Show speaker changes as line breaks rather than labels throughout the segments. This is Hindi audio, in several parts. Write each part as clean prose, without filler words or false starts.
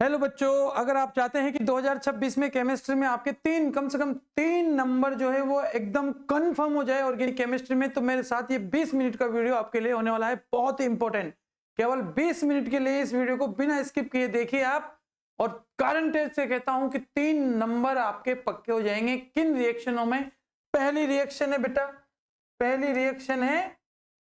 हेलो बच्चों, अगर आप चाहते हैं कि 2026 में केमिस्ट्री में आपके कम से कम 3 नंबर जो है वो एकदम कंफर्म हो जाए ऑर्गेनिक केमिस्ट्री में, तो मेरे साथ ये 20 मिनट का वीडियो आपके लिए होने वाला है, बहुत ही इंपॉर्टेंट। केवल 20 मिनट के लिए इस वीडियो को बिना स्किप किए देखिए आप। और करंट से कहता हूं कि 3 नंबर आपके पक्के हो जाएंगे। किन रिएक्शनों में? पहली रिएक्शन है बेटा, पहली रिएक्शन है,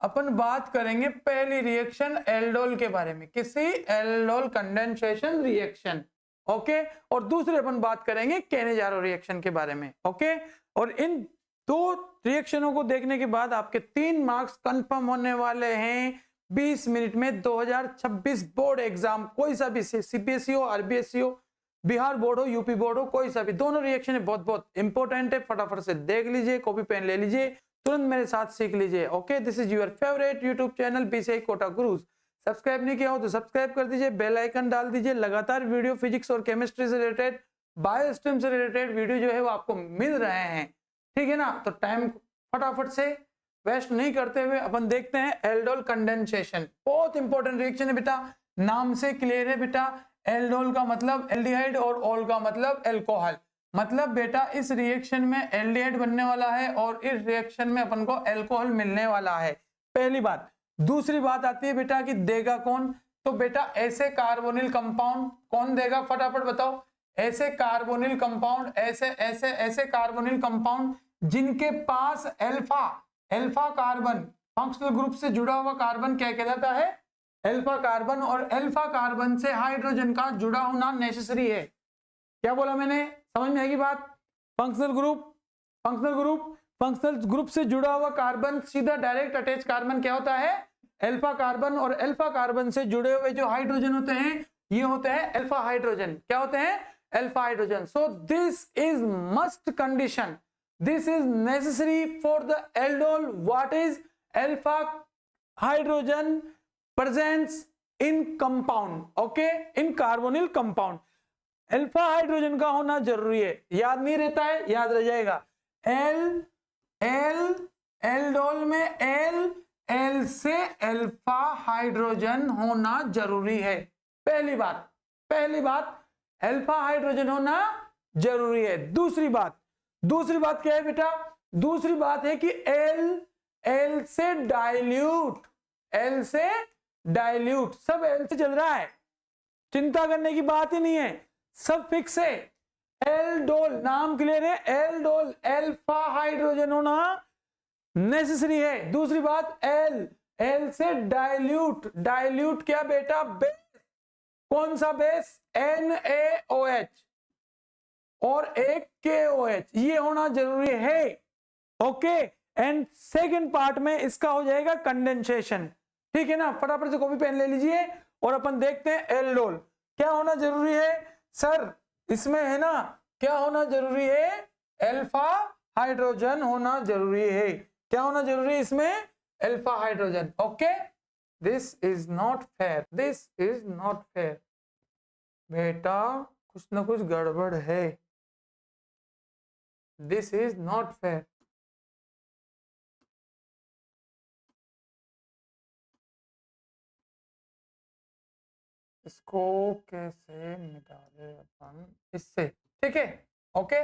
अपन बात करेंगे पहली रिएक्शन एल्डोल के बारे में, किसी एल्डोल कंडेंसेशन रिएक्शन। ओके, और दूसरे अपन बात करेंगे केनेजारो रिएक्शन के बारे में। ओके, और इन दो रिएक्शनों को देखने के बाद आपके 3 मार्क्स कंफर्म होने वाले हैं 20 मिनट में। 2026 बोर्ड एग्जाम, कोई सा भी, सीबीएसई हो, आरबीएसई हो, बिहार बोर्ड हो, यूपी बोर्ड हो, कोई सा भी, दोनों रिएक्शन बहुत बहुत इंपॉर्टेंट है। फटाफट से देख लीजिए, कॉपी पेन ले लीजिए, तुरंत मेरे साथ सीख लीजिए। Okay, this is your favourite YouTube channel BCI Kota Gurus. Subscribe नहीं किया हो तो सब्सक्राइब कर दीजिए, बेल आइकन डाल दीजिए। लगातार वीडियो फिजिक्स और केमिस्ट्री से रिलेटेड, बायो स्ट्रीम से रिलेटेड वीडियो जो है वो आपको मिल रहे हैं, ठीक है ना। तो टाइम फटाफट से वेस्ट नहीं करते हुए अपन देखते हैं एल्डोल कंडेंसेशन। बहुत इंपॉर्टेंट रिएक्शन है बेटा, नाम से क्लियर है बेटा। एल्डोल का मतलब एल्डिहाइड और ओल का मतलब एल्कोहल। मतलब बेटा इस रिएक्शन में एल्डिहाइड बनने वाला है और इस रिएक्शन में अपन को एल्कोहल मिलने वाला है, पहली बात। दूसरी बात आती है बेटा कि देगा कौन? तो बेटा ऐसे कार्बोनिल कंपाउंड कौन देगा, फटाफट बताओ। ऐसे कार्बोनिल कंपाउंड, ऐसे ऐसे ऐसे कार्बोनिल कंपाउंड जिनके पास अल्फा कार्बन, फंक्शनल ग्रुप से जुड़ा हुआ कार्बन क्या कहलाता है? Alpha carbon. और अल्फा कार्बन से हाइड्रोजन का जुड़ा होना नेसेसरी है। क्या बोला मैंने, समझ में आएगी बात? फंक्शनल ग्रुप से जुड़ा हुआ कार्बन, सीधा डायरेक्ट अटैच कार्बन क्या होता है? Alpha carbon. और अल्फा कार्बन से जुड़े हुए जो हाइड्रोजन होते हैं ये होते हैं अल्फा हाइड्रोजन। क्या होते हैं? Alpha hydrogen. So this is must condition, this is necessary for the aldol. What is? Alpha hydrogen presence in compound, okay, in carbonyl compound. Alpha hydrogen का होना जरूरी है, याद नहीं रहता है, याद रह जाएगा। एल एल एल्डोल में एल से अल्फा हाइड्रोजन होना जरूरी है, पहली बात अल्फा हाइड्रोजन होना जरूरी है। दूसरी बात क्या है बेटा? दूसरी बात है कि एल से डाइल्यूट, सब एल से चल रहा है, चिंता करने की बात ही नहीं है, सब फिक्स है। एल्डोल, नाम क्लियर है, एल्डोल अल्फा हाइड्रोजन होना नेसेसरी है। दूसरी बात एल से डाइल्यूट क्या बेटा? बेस। कौन सा बेस? NaOH और एक KOH, ये होना जरूरी है। ओके, एंड सेकेंड पार्ट में इसका हो जाएगा कंडेंसेशन, ठीक है ना। फटाफट से कॉपी पेन ले लीजिए और अपन देखते हैं एल्डोल क्या होना जरूरी है। सर इसमें है ना, क्या होना जरूरी है? अल्फा हाइड्रोजन होना जरूरी है। क्या होना जरूरी है इसमें? Alpha hydrogen. Okay, this is not fair, this is not fair बेटा, कुछ ना कुछ गड़बड़ है, दिस इज नॉट फेयर। इसको कैसे मिटा दे अपन इससे, ठीक है। ओके,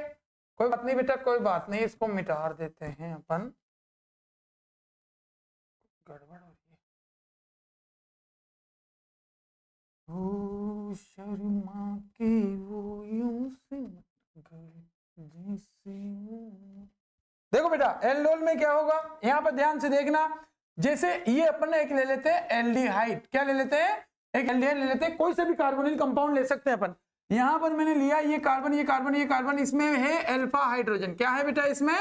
कोई बात नहीं बेटा, कोई बात नहीं, इसको मिटा देते हैं अपन, गड़बड़ हो रही है। ओ शर्मा के वो यूं से जैसे देखो बेटा एल्डोल में क्या होगा, यहां पर ध्यान से देखना। जैसे ये अपन एक ले लेते हैं एल्डिहाइड, क्या ले लेते हैं? एक एल्डिहाइड ले लेते हैं, कोई से भी कार्बोनिल कंपाउंड ले सकते हैं अपन। यहां पर मैंने लिया ये कार्बन, ये कार्बन, ये कार्बन, इसमें है अल्फा हाइड्रोजन। क्या है बेटा? इसमें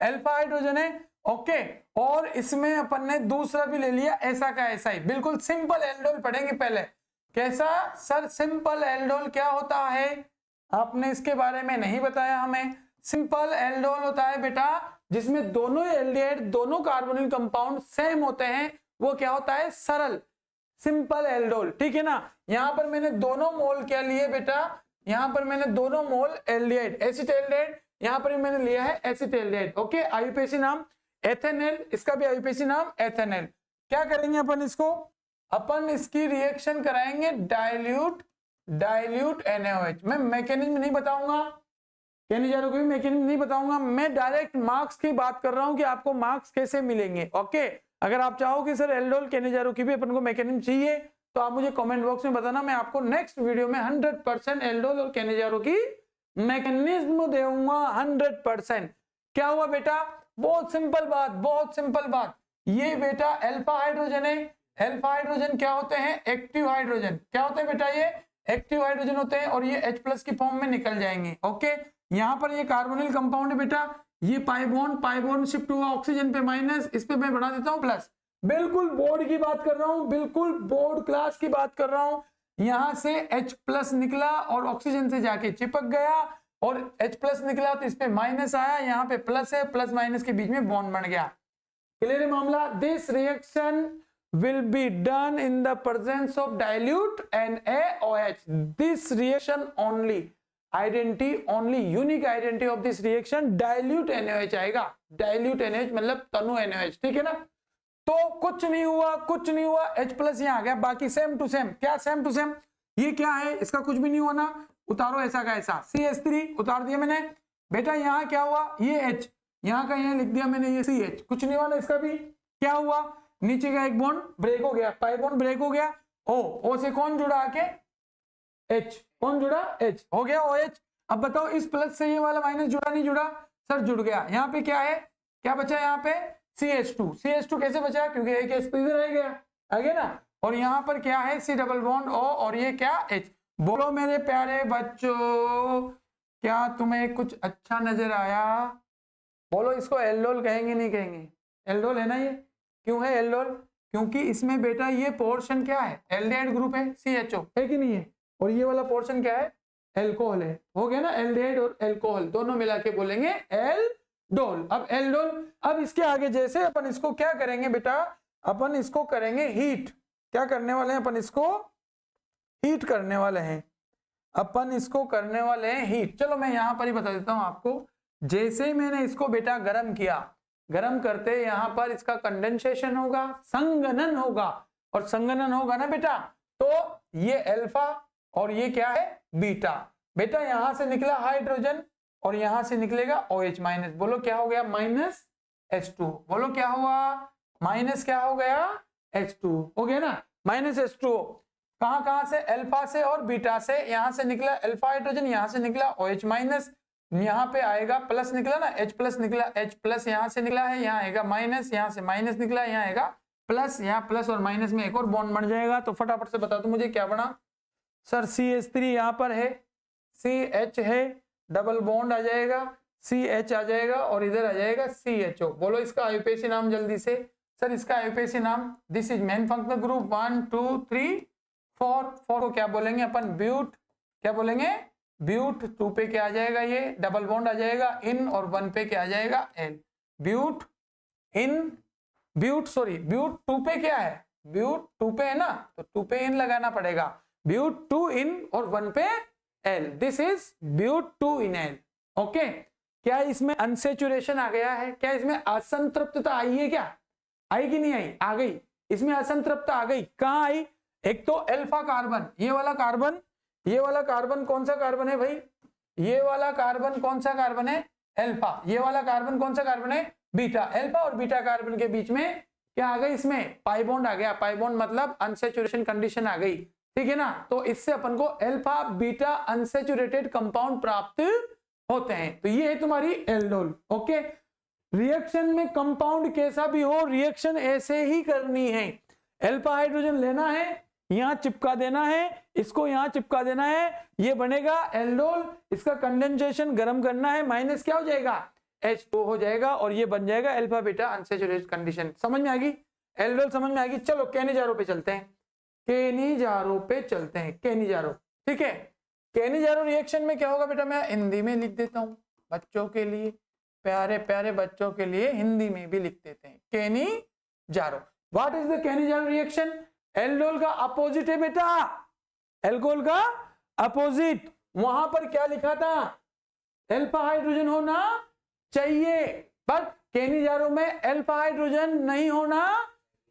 अल्फा हाइड्रोजन है। ओके, और इसमें अपन ने दूसरा भी ले लिया ऐसा का ऐसा ही, बिल्कुल सिंपल एल्डोल पढ़ेंगे पहले। कैसा सर? सिंपल एल्डोल क्या होता है? आपने इसके बारे में नहीं बताया हमें। सिंपल एल्डोल होता है बेटा जिसमें दोनों एल्डिहाइड, दोनों कार्बोनिल कंपाउंड सेम होते हैं, वो क्या होता है? सरल, सिंपल एल्डोल, ठीक है ना। यहां पर मैंने दोनों मोल क्या लिए बेटा? यहां पर मैंने दोनों मोल एल्डिहाइड, एसिटाल्डिहाइड, यहां पर मैंने लिया है एसिटाल्डिहाइड। ओके, आईयूपीएसी नाम एथेनॉल, इसका भी आईयूपीएसी नाम एथेनॉल। क्या करेंगे अपन इसको? अपन इसकी रिएक्शन कराएंगे डाइल्यूट डाइल्यूट NaOH। मैं मैकेनिज्म नहीं बताऊंगा, KNH की मैकेनिज्म नहीं बताऊंगा, मैं डायरेक्ट मार्क्स की बात कर रहा हूं कि आपको मार्क्स कैसे मिलेंगे। ओके, अगर आप चाहो कि सर एल्डोल KNH की भी अपन को मैकेनिज्म चाहिए तो आप मुझे कमेंट बॉक्स में बताना, मैं आपको नेक्स्ट वीडियो में 100% एल्डोल और KNH की मैकेनिज्म दूंगा 100%। क्या हुआ बेटा, बहुत सिंपल बात, बहुत सिंपल बात। ये बेटा अल्फा हाइड्रोजन है, अल्फा हाइड्रोजन क्या होते हैं, एक्टिव हाइड्रोजन। क्या होते हैं बेटा, ये एक्टिव हाइड्रोजन होते हैं और ये H+ की फॉर्म में निकल जाएंगे। ओके, यहाँ पर ये कार्बोनिल कंपाउंड है बेटा, ये पाई बॉन्ड शिफ्ट हुआ ऑक्सीजन पे माइनस, इस पे मैं बढ़ा देता हूँ प्लस। बिल्कुल बोर्ड की बात कर रहा हूँ, बिल्कुल बोर्ड क्लास की बात कर रहा हूँ। यहां से H+ निकला और ऑक्सीजन से जाके चिपक गया और H+ निकला तो इस पे माइनस आया, यहाँ पे प्लस है, प्लस माइनस के बीच में बॉन्ड बन गया। क्लियर है मामला। This reaction will be done in the presence of dilute NaOH. This reaction only unique identity of this reaction dilute NaOH आएगा। dilute NaOH मतलब तनु NaOH, ठीक है ना। तो कुछ नहीं हुआ, कुछ नहीं हुआ, H+ यहाँ आ गया, बाकी सेम टू सेम। क्या सेम टू सेम, ये क्या है, इसका कुछ भी नहीं हुआ ना, उतारो ऐसा का ऐसा, CH3 उतार दिया मैंने बेटा। यहाँ क्या हुआ, ये H यहाँ का यहाँ लिख दिया मैंने, ये CH, कुछ नहीं हुआ ना इसका भी। क्या हुआ, नीचे का एक बॉन्ड ब्रेक हो गया, पाई बॉन्ड ब्रेक हो गया, O से कौन जुड़ा आके, H, कौन जुड़ा, H हो गया OH। अब बताओ इस प्लस से ये वाला माइनस जुड़ा नहीं जुड़ा, सर जुड़ गया। यहाँ पे क्या है, क्या बचा यहाँ पे, CH2 कैसे बचा, क्योंकि एक H इधर रह गया, आ गया ना। और यहाँ पर क्या है, C डबल बॉन्ड O और ये क्या H। बोलो मेरे प्यारे बच्चों, क्या तुम्हें कुछ अच्छा नजर आया, बोलो। इसको एल्डोल कहेंगे नहीं कहेंगे, एल्डोल है ना ये। क्यों है एल्डोल, क्योंकि इसमें बेटा ये पोर्शन क्या है, एल्डिहाइड ग्रुप है, CHO है कि नहीं है, और ये वाला पोर्शन क्या है, एल्कोहल है। हो गया ना, एल्डिहाइड और एल्कोहल दोनों मिला के बोलेंगे एल्डोल। अब एल्डोल, अब इसके आगे जैसे अपन इसको क्या करेंगे बेटा, अपन इसको करेंगे हीट। क्या करने वाले हैं अपन, इसको हीट करने वाले हैं, अपन इसको करने वाले हैं हीट। चलो मैं यहां पर ही बता देता हूं आपको। जैसे ही मैंने इसको बेटा गर्म किया, गर्म करते यहां पर इसका कंडेंसेशन होगा, संघनन होगा, और संघनन होगा ना बेटा, तो ये अल्फा और ये क्या है, बीटा। बेटा यहां से निकला हाइड्रोजन और यहां से निकलेगा OH माइनस। बोलो क्या हो गया, माइनस H2। बोलो क्या हुआ, माइनस क्या हो गया, H2 हो गया ना, माइनस H2। कहां से, अल्फा से और बीटा से। यहां से निकला अल्फा हाइड्रोजन, यहां से निकला OH माइनस, यहाँ पे आएगा प्लस निकला ना, H+ निकला, H+ यहाँ से निकला है, यहाँ आएगा माइनस, यहाँ से माइनस निकला, यहाँ आएगा प्लस, यहाँ प्लस और माइनस में एक और बॉन्ड बन जाएगा। तो फटाफट से बता दो मुझे क्या बना, सर CH3 यहाँ पर है, CH है, डबल बॉन्ड आ जाएगा, CH आ जाएगा और इधर आ जाएगा CHO। बोलो इसका आयुपेसी नाम जल्दी से, सर इसका आयुपेसी नाम, this is main functional group 1 2 3 4 को क्या बोलेंगे अपन, ब्यूट। क्या बोलेंगे, ब्यूट। 2 पे क्या आ जाएगा, ये डबल बॉन्ड आ जाएगा इन, और 1 पे क्या आ जाएगा, L। ब्यूट इन, ब्यूट सॉरी, ब्यूट 2 पे क्या है, ब्यूट 2 पे है ना, तो 2 पे इन लगाना पड़ेगा, ब्यूट 2 इन और 1 पे L। This is but 2 ene L। Okay, क्या इसमें अनसेचुरेशन आ गया है, क्या इसमें असंतृप्तता आई है, क्या आई कि नहीं आई, आ गई, इसमें असंतृप्तता आ गई। कहां आई, एक तो अल्फा कार्बन, ये वाला कार्बन, ये वाला कार्बन कौन सा कार्बन है भाई, ये वाला कार्बन कौन सा कार्बन है, अल्फा। ये वाला कार्बन कौन सा कार्बन है, बीटा। अल्फा और बीटा कार्बन के बीच में क्या आ गई, इसमें पाई बॉन्ड आ गया। पाई बॉन्ड मतलब अनसेचुरेशन कंडीशन आ गई, ठीक है ना। तो इससे अपन को अल्फा बीटा अनसेचुरेटेड कंपाउंड प्राप्त होते हैं। तो ये है तुम्हारी एल्डोल। ओके, रिएक्शन में कंपाउंड कैसा भी हो, रिएक्शन ऐसे ही करनी है। अल्फा हाइड्रोजन लेना है, यहां चिपका देना है, इसको यहां चिपका देना है, ये बनेगा एल्डोल। इसका कंडेंसेशन गर्म करना है, माइनस क्या हो जाएगा, H2 हो जाएगा, और ये बन जाएगा अल्फा बीटा अनसेचुरेटेड कंडीशन। समझ में आ गई, एल्डोल समझ में आ गई। चलो केनिजारो पे चलते हैं, केनिजारो पे चलते हैं, केनिजारो, ठीक है। केनिजारो रिएक्शन में क्या होगा बेटा, मैं हिंदी में लिख देता हूं बच्चों के लिए, प्यारे प्यारे बच्चों के लिए हिंदी में भी लिख देते हैं, Cannizzaro. What is the Cannizzaro reaction, aldol का अपोजिट है बेटा, एल्कोहल का अपोजिट। वहां पर क्या लिखा था, अल्फा हाइड्रोजन होना चाहिए, बट केनिजारो में अल्फा हाइड्रोजन नहीं होना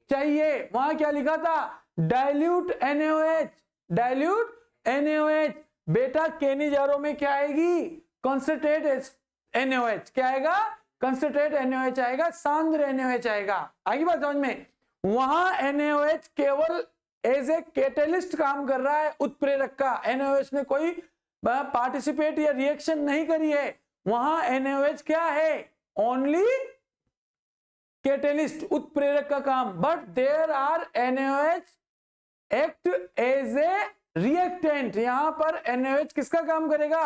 चाहिए। वहां क्या लिखा था, डाइल्यूट NaOH, डाइल्यूट NaOH। बेटा केनिजारो में क्या आएगी? Concentrate NaOH। क्या आएगा? कंसंट्रेट NaOH आएगा, सांद्र NaOH आएगा। आगे बात समझ में? वहां NaOH केवल एज ए कैटलिस्ट काम कर रहा है, उत्प्रेरक का। NaOH ने कोई पार्टिसिपेट या रिएक्शन नहीं करी है। वहां NaOH क्या है? ओनली कैटलिस्ट, उत्प्रेरक का काम। But there are NaOH act as a reactant. यहां पर NaOH किसका काम करेगा?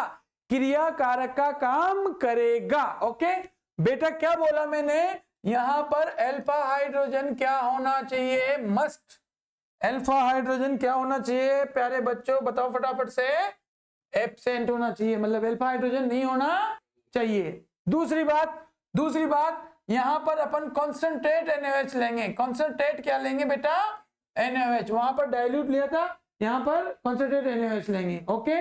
क्रिया कारक का काम करेगा। ओके बेटा, क्या बोला मैंने? यहां पर अल्फा हाइड्रोजन क्या होना चाहिए? मस्ट। अल्फा हाइड्रोजन क्या होना चाहिए प्यारे बच्चों? बताओ फटाफट से। एब्सेंट होना चाहिए, मतलब अल्फा हाइड्रोजन नहीं होना चाहिए। दूसरी बात यहां पर अपन कॉन्सेंट्रेट NaOH लेंगे। कॉन्सेंट्रेट क्या लेंगे बेटा? NaOH। वहां पर डाइल्यूट लिया था, यहां पर कॉन्सेंट्रेट NaOH लेंगे। ओके,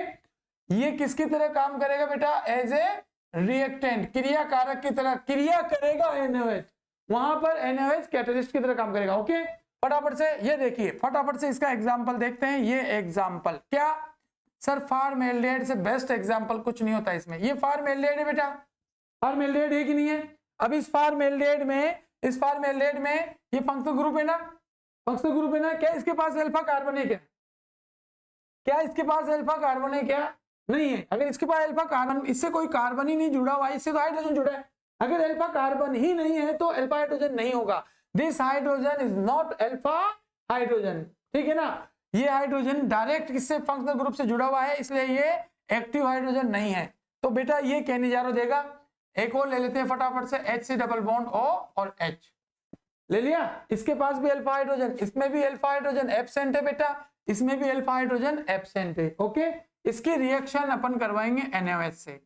ये किसकी तरह काम करेगा बेटा? एज ए रिएक्टेंट, क्रिया कारक की तरह क्रिया करेगा NaOH। वहां पर NaOH कैटलिस्ट की तरह काम करेगा। ओके, फटाफट से ये देखिए, फटाफट से इसका एग्जांपल देखते हैं। ये एग्जांपल क्या सर? फॉर्मेल्डिहाइड से बेस्ट एग्जांपल कुछ नहीं होता इसमें। ये फॉर्मेल्डिहाइड है बेटा, फॉर्मेल्डिहाइड है कि नहीं है? अब इस फॉर्मेल्डिहाइड में ये फंक्शनल ग्रुप है ना, फंक्शनल ग्रुप है ना? क्या इसके पास अल्फा कार्बन है? क्या इसके पास अल्फा कार्बन है? क्या नहीं है। अगर इसके पास अल्फा कार्बन, इससे कोई कार्बन ही नहीं जुड़ा हुआ है, इससे तो हाइड्रोजन जुड़ा है। अगर अल्फा कार्बन ही नहीं है तो अल्फा हाइड्रोजन नहीं होगा। This hydrogen is not alpha hydrogen, ठीक है ना? ये हाइड्रोजन डायरेक्ट किससे? फंक्शनल ग्रुप से जुड़ा हुआ है, इसलिए ये एक्टिव हाइड्रोजन नहीं है। तो बेटा ये केनिजारो देगा। एक और ले लेते हैं फटाफट से, HC डबल बॉन्ड O और H ले लिया। इसके पास भी अल्फा हाइड्रोजन, इसमें भी अल्फा हाइड्रोजन एब्सेंट है बेटा, इसमें भी अल्फा हाइड्रोजन एब्सेंट है। ओके, इसकी रिएक्शन अपन करवाएंगे NaOH से,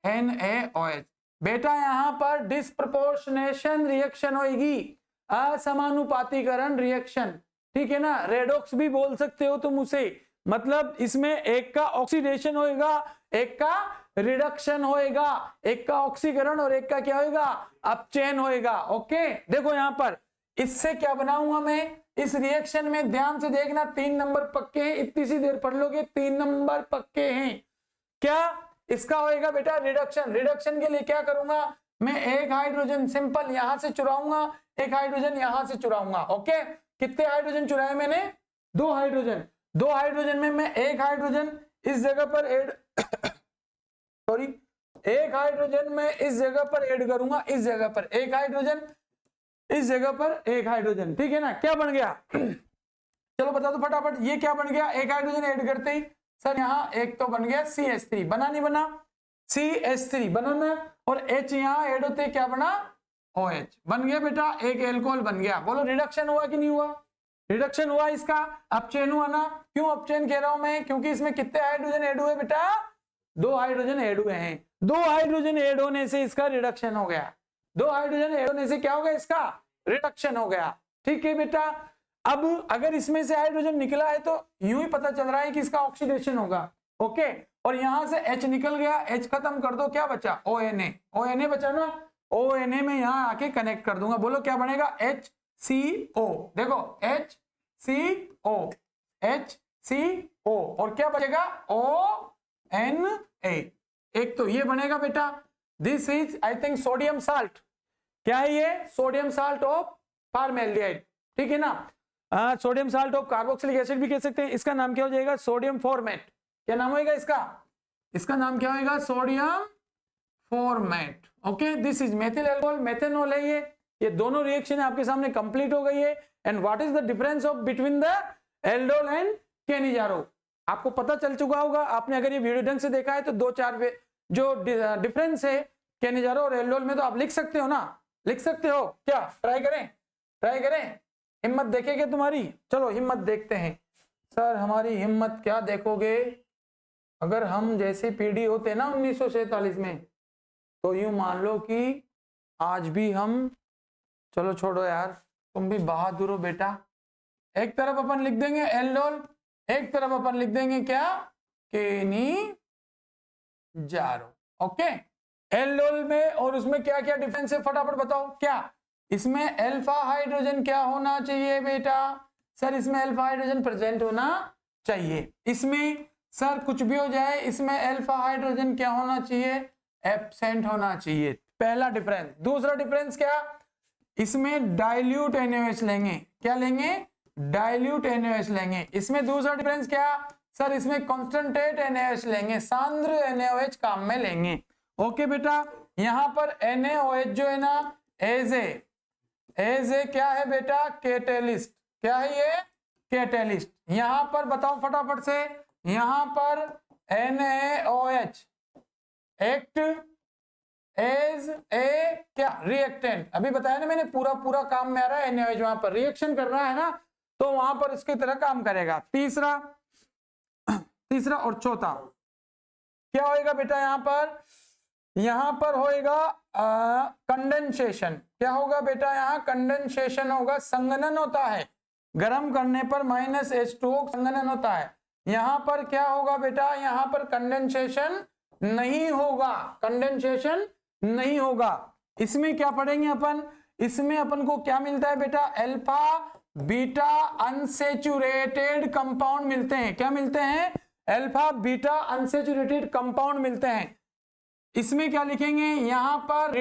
NaOH। बेटा यहां पर डिस्प्रपोर्शनेशन रिएक्शन होगी, असमानुपातीकरण रिएक्शन, ठीक है ना? रेडॉक्स भी बोल सकते हो तुम उसे। मतलब इसमें एक का ऑक्सीडेशन होएगा, एक का रिडक्शन होएगा, एक का ऑक्सीकरण और एक का क्या होएगा? अपचयन होएगा। ओके, देखो यहां पर इससे क्या बनाऊंगा मैं? इस रिएक्शन में ध्यान से देखना, 3 नंबर पक्के हैं, इतनी सी देर पढ़ लोगे, 3 नंबर पक्के हैं। क्या इसका होएगा बेटा? रिडक्शन। रिडक्शन के लिए क्या करूंगा मैं? एक हाइड्रोजन सिंपल यहां से चुराऊंगा, एक हाइड्रोजन यहां से चुराऊंगा। ओके, कितने हाइड्रोजन चुराए मैंने? 2 हाइड्रोजन। 2 हाइड्रोजन में मैं एक हाइड्रोजन इस जगह पर ऐड सॉरी, एक हाइड्रोजन मैं इस जगह पर ऐड करूंगा, इस जगह पर एक हाइड्रोजन, इस जगह पर एक हाइड्रोजन, ठीक है ना? क्या बन गया? चलो बता दो फटाफट, ये क्या बन गया? एक हाइड्रोजन ऐड करते ही सर यहाँ एक तो बन गया CH3, बना नहीं बना? CH3 बनाना, और H यहाँ ऐड होते क्या बना? OH बन गया बेटा, एक एल्कोहल बन गया। बोलो रिडक्शन हुआ कि नहीं हुआ? रिडक्शन हुआ इसका, अपचयन हुआ ना? क्यों अपचयन कह रहा हूं मैं? क्योंकि इसमें कितने हाइड्रोजन ऐड हुए बेटा? 2 हाइड्रोजन ऐड हुए हैं। 2 हाइड्रोजन ऐड होने से इसका रिडक्शन हो गया। 2 हाइड्रोजन ऐड होने से क्या हो गया? इसका रिडक्शन हो गया। ठीक है बेटा, अब अगर इसमें से हाइड्रोजन निकला है तो यूं ही पता चल रहा है कि इसका ऑक्सीडेशन होगा। ओके, और यहां से H निकल गया, H खत्म कर दो, क्या बचा? ONA। ONA बचा ना? ONA में यहां आके कनेक्ट कर दूंगा। बोलो क्या बनेगा? HCO। देखो HCO, HCO, और क्या बचेगा? ONA। एक तो ये बनेगा बेटा, this is I think sodium salt. क्या है ये? सोडियम साल्ट ऑफ फॉर्मेल्डिहाइड, ठीक है ना? Sodium salt of carboxylic acid भी कह सकते हैं। इसका नाम क्या हो जाएगा? Sodium format. क्या नाम होएगा इसका? इसका नाम क्या होएगा? Sodium format. Okay, this is methyl alcohol, methanol है ये दोनों रिएक्शन आपके सामने कंप्लीट हो गई है। And what is the difference of between the aldol and Cannizzaro? आपको पता चल चुका होगा, आपने अगर ये वीडियो ढंग से देखा है तो 2-4 जो डिफरेंस है केनिजारो और एल्डोल में तो आप लिख सकते हो ना? लिख सकते हो क्या? ट्राई करें, ट्राई करें, हिम्मत देखेंगे तुम्हारी? चलो हिम्मत देखते हैं। सर हमारी हिम्मत क्या देखोगे? अगर हम जैसे पीढ़ी होते ना 1947 में, तो यूं मान लो कि आज भी हम, चलो छोड़ो यार, तुम भी बहादुर हो बेटा। एक तरफ अपन लिख देंगे एल्डोल, एक तरफ अपन लिख देंगे क्या? केनिजारो। ओके, एल्डोल में और उसमें क्या क्या डिफरेंस है फटाफट बताओ। क्या इसमें अल्फा हाइड्रोजन क्या होना चाहिए बेटा? सर इसमें अल्फा हाइड्रोजन प्रेजेंट होना चाहिए। इसमें सर कुछ भी हो जाए इसमें अल्फा हाइड्रोजन क्या होना चाहिए, एब्सेंट होना चाहिए, पहला डिफरेंस। दूसरा डिफरेंस क्या, इसमें डाइल्यूट NaOH लेंगे, क्या लेंगे, डाइल्यूट NaOH लेंगे। इसमें दूसरा डिफरेंस क्या, सर इसमें कॉन्सेंट्रेट NaOH लेंगे, सांद्र NaOH काम में लेंगे। ओके बेटा, यहां पर NaOH जो है ना एज ए क्या है बेटा, कैटेलिस्ट, क्या है ये, कैटेलिस्ट। यहां पर बताओ फटाफट से, यहां पर NaOH एक्ट एज ए क्या, रिएक्टेंट। अभी बताया ना मैंने, पूरा काम में आ रहा है NaOH वहां पर रिएक्शन कर रहा है ना, तो वहां पर इसकी तरह काम करेगा। तीसरा और चौथा क्या होएगा बेटा, यहां पर होएगा कंडेंसेशन। क्या होगा बेटा, यहाँ कंडेंसेशन होगा, संघनन होता है, गर्म करने पर -H2O संघनन होता है। यहां पर क्या होगा बेटा, यहां पर कंडेंसेशन नहीं होगा, कंडेंसेशन नहीं होगा। इसमें क्या पढ़ेंगे अपन, इसमें अपन को क्या मिलता है बेटा, अल्फा बीटा अनसेचुरेटेड कंपाउंड मिलते हैं। क्या मिलते हैं, अल्फा बीटा अनसेचुरेटेड कंपाउंड मिलते हैं। इसमें क्या लिखेंगे, यहां पर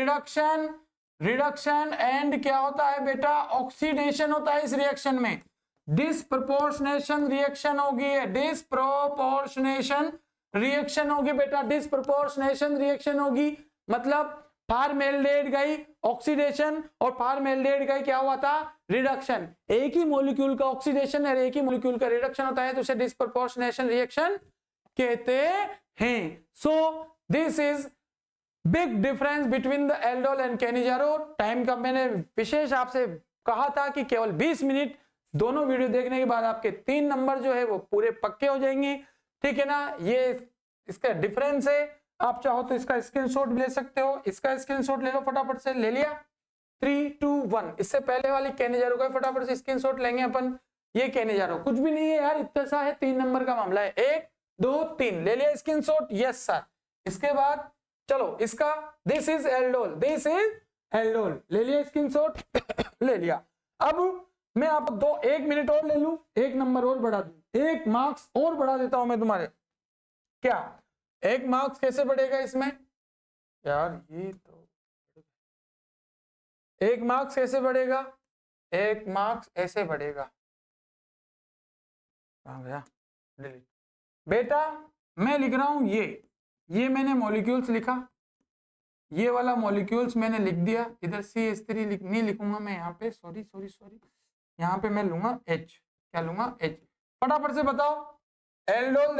रिडक्शन एंड क्या होता है बेटा, ऑक्सीडेशन होता है। इस रिएक्शन में डिस्प्रपोर्शनेशन रिएक्शन होगी, डिस्प्रोपोर्शनेशन रिएक्शन होगी बेटा, डिस्प्रपोर्शनेशन रिएक्शन होगी। मतलब फॉर्मेल्डेहाइड गई ऑक्सीडेशन और फॉर्मेल्डेहाइड गई क्या हुआ था, रिडक्शन। एक ही मॉलिक्यूल का ऑक्सीडेशन और एक ही मॉलिक्यूल का रिडक्शन होता है, तो उसे डिस्प्रपोर्शनेशन रिएक्शन कहते हैं। So this is big difference between the aldol and Cannizzaro. Time का मैंने विशेष आपसे कहा था कि केवल 20 मिनट, दोनों वीडियो देखने के बाद आपके 3 नंबर जो है वो पूरे पक्के हो जाएंगे, ठीक है ना। ये इसका डिफरेंस है, आप चाहो तो इसका स्क्रीनशॉट ले सकते हो, इसका स्क्रीनशॉट ले लो फटाफट से, ले लिया, 3 2 1। इससे पहले वाली केनिजारो का फटाफट से स्क्रीनशॉट लेंगे अपन। ये केनिजारो कुछ भी नहीं है यार, इतना सा है, 3 नंबर का मामला है, 1 2 3, ले लिया स्क्रीनशॉट, यस सर। इसके बाद चलो इसका, this is aldol, this is aldol, ले लिया स्क्रीनशॉट ले लिया। अब मैं आप 1 मिनट और ले लूं, 1 नंबर और बढ़ा दूं, 1 मार्क्स और बढ़ा देता हूं मैं तुम्हारे। क्या 1 मार्क्स कैसे बढ़ेगा इसमें यार, ये तो 1 मार्क्स कैसे बढ़ेगा, 1 मार्क्स ऐसे बढ़ेगा, कहां गया, डिलीट। बेटा मैं लिख रहा हूं, ये मैंने मॉलिक्यूल्स लिखा, ये वाला मॉलिक्यूल्स मैंने लिख दिया, इधर CH3 नहीं लिखूंगा मैं यहाँ पे, सॉरी यहाँ पे मैं लूंगा H, क्या लूंगा H। फटाफट से बताओ, एल्डोल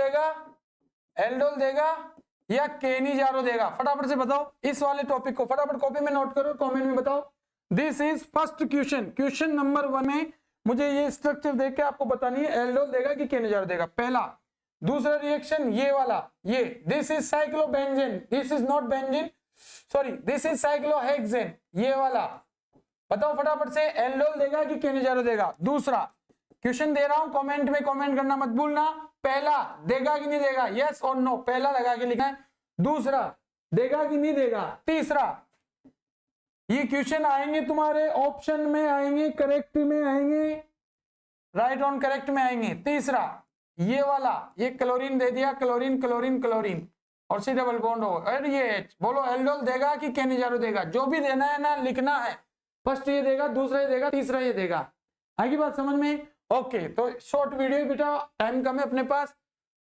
देगा या केनिजारो देगा, फटाफट से बताओ। इस वाले टॉपिक को फटाफट कॉपी में नोट करो, कमेंट में बताओ। This is first question number 1 में मुझे ये स्ट्रक्चर देख के आपको बतानी है, एल्डोल देगा कि केनिजारो देगा, पहला। दूसरा रिएक्शन ये वाला, ये this is cyclobenzene, this is not benzene, sorry this is cyclohexane, ये वाला। बताओ फटाफट से, एल्डोल देगा कि केनिजारो देगा। दूसरा क्वेश्चन दे रहा हूं, कमेंट में कमेंट करना मत भूलना, पहला देगा कि नहीं देगा, यस और नो, पहला लगा के लिखना है। दूसरा देगा कि नहीं देगा। तीसरा, ये क्वेश्चन आएंगे तुम्हारे ऑप्शन में आएंगे, करेक्ट में आएंगे, राइट ऑन करेक्ट में आएंगे। तीसरा ये वाला, ये क्लोरीन दे दिया, क्लोरीन और C डबल बॉन्ड हो, और ये H। बोलो एल्डोल देगा कि केनिजारो देगा, जो भी देना है ना लिखना है, फर्स्ट ये देगा, दूसरा ये देगा, तीसरा ये देगा। आगे बात समझ में, ओके। तो शॉर्ट वीडियो बेटा, टाइम कम है अपने पास,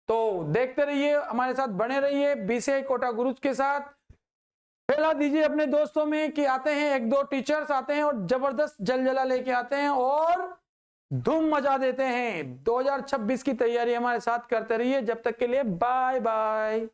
तो देखते रहिए, हमारे साथ बने रहिए BCI कोटा गुरुज के साथ। फैला दीजिए अपने दोस्तों में कि आते हैं 1-2 टीचर्स आते हैं और जबरदस्त जलजला लेके आते हैं और धूम मचा देते हैं। 2026 की तैयारी हमारे साथ करते रहिए। जब तक के लिए बाय बाय।